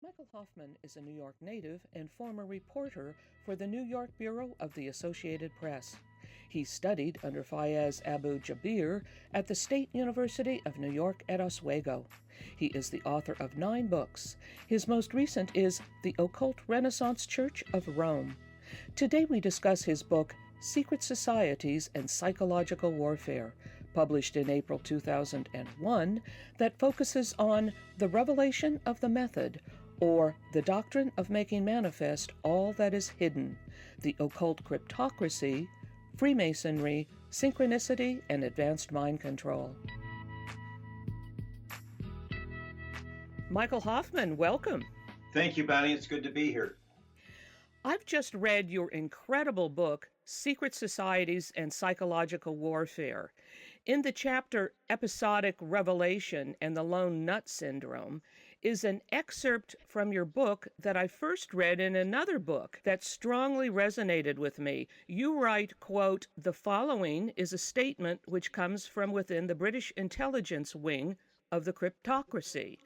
Michael Hoffman is a New York native and former reporter for the New York Bureau of the Associated Press. He studied under Fayez Abu Jabir at the State University of New York at Oswego. He is the author of 9 books. His most recent is The Occult Renaissance Church of Rome. Today we discuss his book, Secret Societies and Psychological Warfare, published in April 2001, that focuses on the revelation of the method, or the doctrine of making manifest all that is hidden, the occult cryptocracy, Freemasonry, synchronicity, and advanced mind control. Michael Hoffman, welcome. Thank you, Bonnie. It's good to be here. I've just read your incredible book, Secret Societies and Psychological Warfare. In the chapter Episodic Revelation and the Lone Nut Syndrome is an excerpt from your book that I first read in another book that strongly resonated with me. You write, quote, "The following is a statement which comes from within the British intelligence wing of the cryptocracy.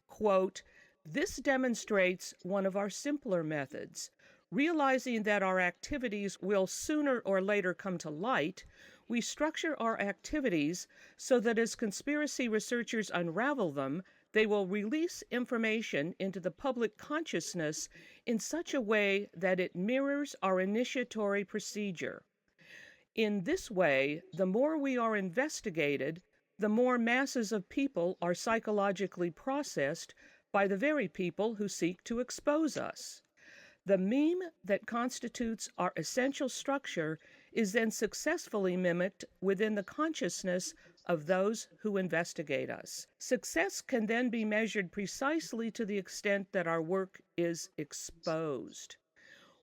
Quote, this demonstrates one of our simpler methods. Realizing that our activities will sooner or later come to light, we structure our activities so that as conspiracy researchers unravel them, they will release information into the public consciousness in such a way that it mirrors our initiatory procedure. In this way, the more we are investigated, the more masses of people are psychologically processed by the very people who seek to expose us. The meme that constitutes our essential structure is then successfully mimicked within the consciousness of those who investigate us. Success can then be measured precisely to the extent that our work is exposed."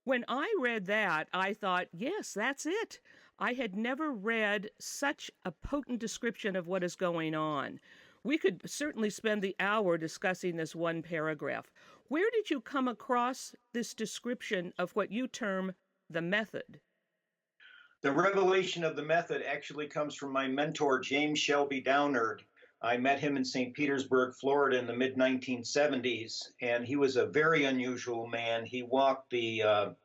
When I read that, I thought, yes, that's it. I had never read such a potent description of what is going on. We could certainly spend the hour discussing this one paragraph. Where did you come across this description of what you term the method? The revelation of the method actually comes from my mentor, James Shelby Downard. I met him in St. Petersburg, Florida in the mid-1970s, and he was a very unusual man. He walked the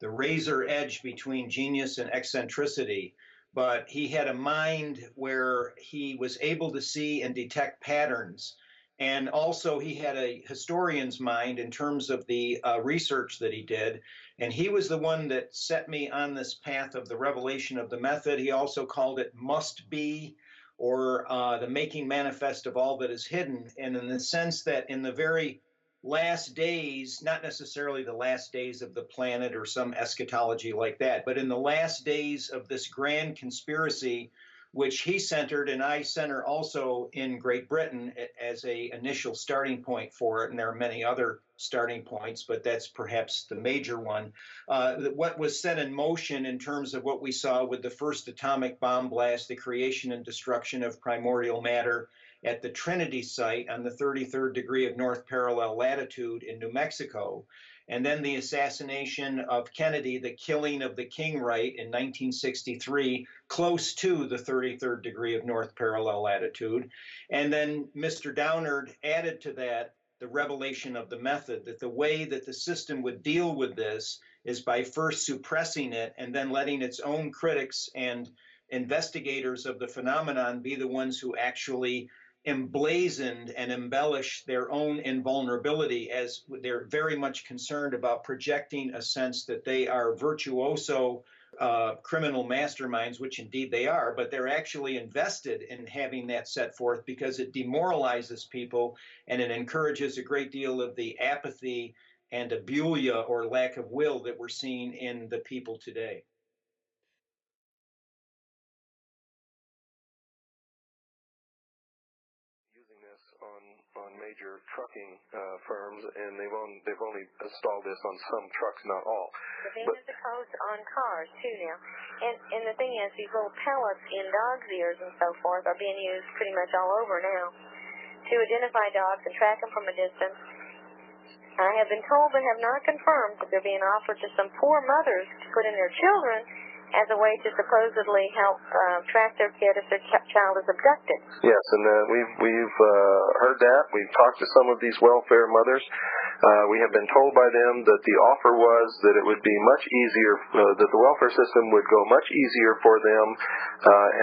razor edge between genius and eccentricity, but he had a mind where he was able to see and detect patterns. And also he had a historian's mind in terms of the research that he did. And he was the one that set me on this path of the revelation of the method. He also called it must be, or the making manifest of all that is hidden. And in the sense that in the very last days, not necessarily the last days of the planet or some eschatology like that, but in the last days of this grand conspiracy, which he centered and I center also in Great Britain as a initial starting point for it. And there are many other starting points, but that's perhaps the major one. What was set in motion in terms of what we saw with the first atomic bomb blast, the creation and destruction of primordial matter at the Trinity site on the 33rd degree of north parallel latitude in New Mexico. And then the assassination of Kennedy, the killing of the King right in 1963, close to the 33rd degree of north parallel latitude. And then Mr. Downard added to that the revelation of the method, that the way that the system would deal with this is by first suppressing it and then letting its own critics and investigators of the phenomenon be the ones who actually emblazoned and embellished their own invulnerability, as they're very much concerned about projecting a sense that they are virtuoso criminal masterminds, which indeed they are, but they're actually invested in having that set forth because it demoralizes people and it encourages a great deal of the apathy and abulia or lack of will that we're seeing in the people today. On major trucking firms, and they've only installed this on some trucks, not all. The thing is the codes on cars too now, and the thing is these little pellets in dogs' ears and so forth are being used pretty much all over now to identify dogs and track them from a distance. I have been told but have not confirmed that they're being offered to some poor mothers to put in their children as a way to supposedly help track their kid if their child is abducted. Yes, and we've heard that. We've talked to some of these welfare mothers. We have been told by them that the offer was that it would be much easier, that the welfare system would go much easier for them,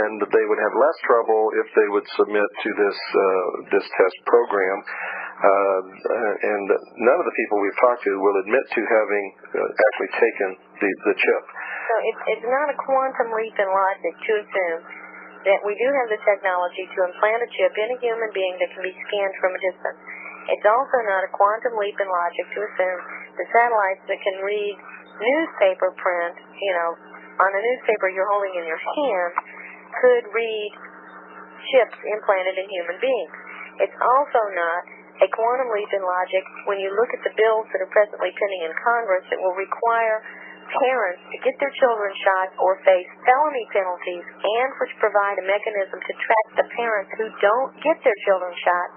and that they would have less trouble if they would submit to this test program. And none of the people we've talked to will admit to having actually taken the chip. So it's not a quantum leap in logic to assume that we do have the technology to implant a chip in a human being that can be scanned from a distance. It's also not a quantum leap in logic to assume the satellites that can read newspaper print, on a newspaper you're holding in your hand, could read chips implanted in human beings. It's also not a quantum leap in logic when you look at the bills that are presently pending in Congress that will require parents to get their children shot or face felony penalties, and which provide a mechanism to track the parents who don't get their children shot,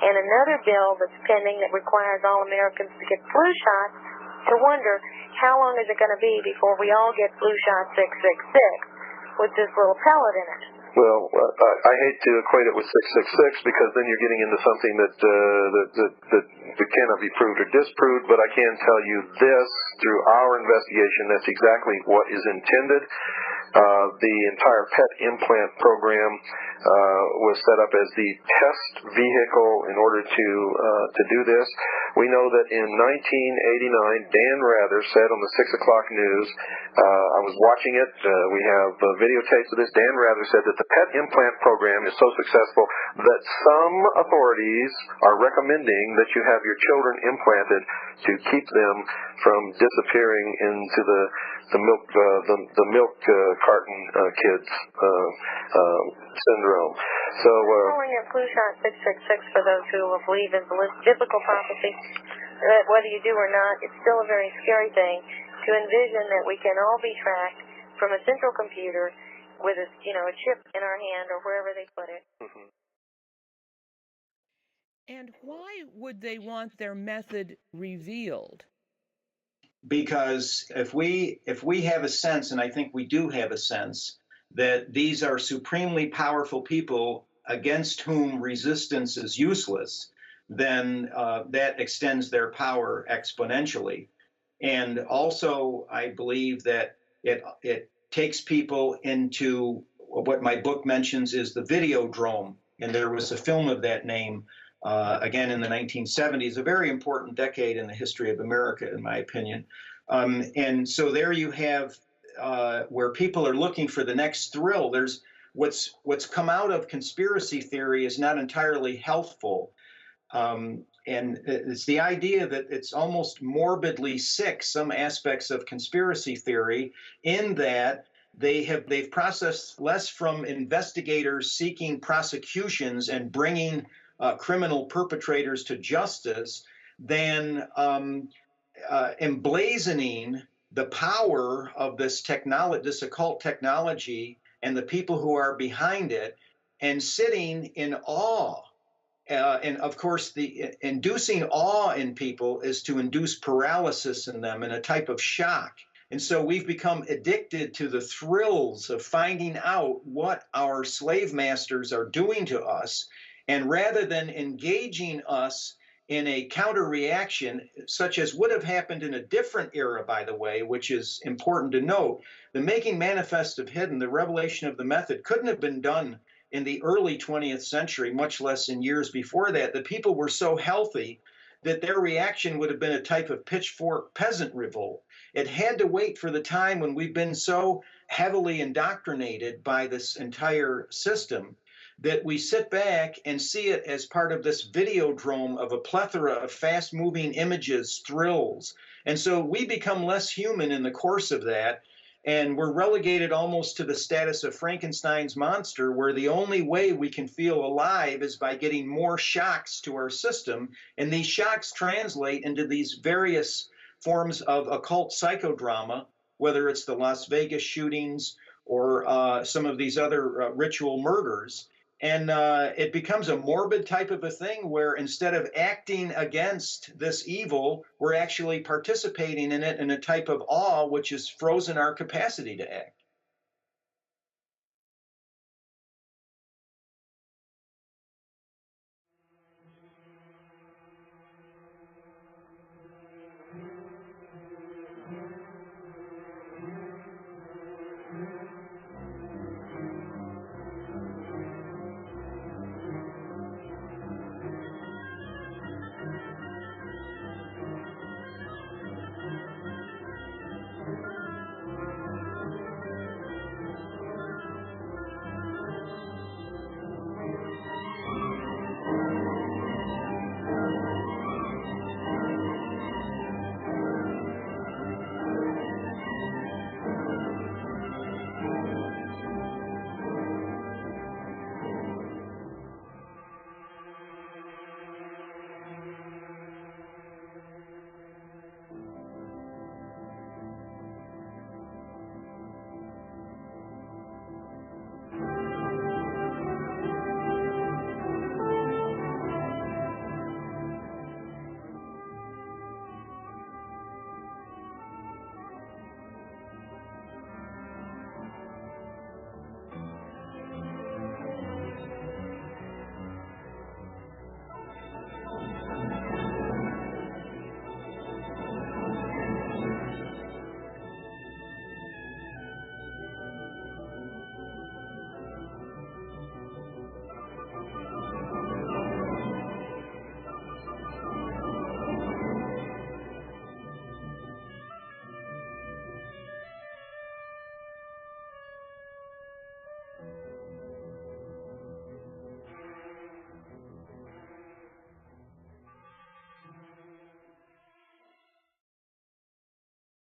and another bill that's pending that requires all Americans to get flu shots, to wonder how long is it going to be before we all get flu shot 666 with this little pellet in it. Well, I hate to equate it with 666 because then you're getting into something that cannot be proved or disproved, but I can tell you this, through our investigation, that's exactly what is intended. The entire PET implant program was set up as the test vehicle in order to do this. We know that in 1989, Dan Rather said on the 6 o'clock news, I was watching it, we have videotapes of this, Dan Rather said that the PET implant program is so successful that some authorities are recommending that you have your children implanted to keep them from disappearing into the milk carton kids syndrome. So calling it flu shot 666 for those who believe in biblical prophecy, whether you do or not, it's still a very scary thing to envision that we can all be tracked from a central computer with a chip in our hand or wherever they put it. Mm-hmm. And why would they want their method revealed? Because if we have a sense, and I think we do have a sense, that these are supremely powerful people against whom resistance is useless, then that extends their power exponentially. And also, I believe that it takes people into what my book mentions is the Videodrome, and there was a film of that name again in the 1970s, a very important decade in the history of America, in my opinion. And so there you have where people are looking for the next thrill. There's what's come out of conspiracy theory is not entirely healthful. And it's the idea that it's almost morbidly sick, some aspects of conspiracy theory, in that they've processed less from investigators seeking prosecutions and bringing criminal perpetrators to justice than emblazoning the power of this technology, this occult technology, and the people who are behind it, and sitting in awe. And of course, the inducing awe in people is to induce paralysis in them and a type of shock. And so we've become addicted to the thrills of finding out what our slave masters are doing to us. And rather than engaging us in a counter reaction, such as would have happened in a different era, by the way, which is important to note, the making manifest of hidden, the revelation of the method, couldn't have been done in the early 20th century, much less in years before that. The people were so healthy that their reaction would have been a type of pitchfork peasant revolt. It had to wait for the time when we've been so heavily indoctrinated by this entire system that we sit back and see it as part of this videodrome of a plethora of fast-moving images, thrills. And so we become less human in the course of that, and we're relegated almost to the status of Frankenstein's monster, where the only way we can feel alive is by getting more shocks to our system, and these shocks translate into these various forms of occult psychodrama, whether it's the Las Vegas shootings or some of these other ritual murders. And it becomes a morbid type of a thing where instead of acting against this evil, we're actually participating in it in a type of awe, which has frozen our capacity to act.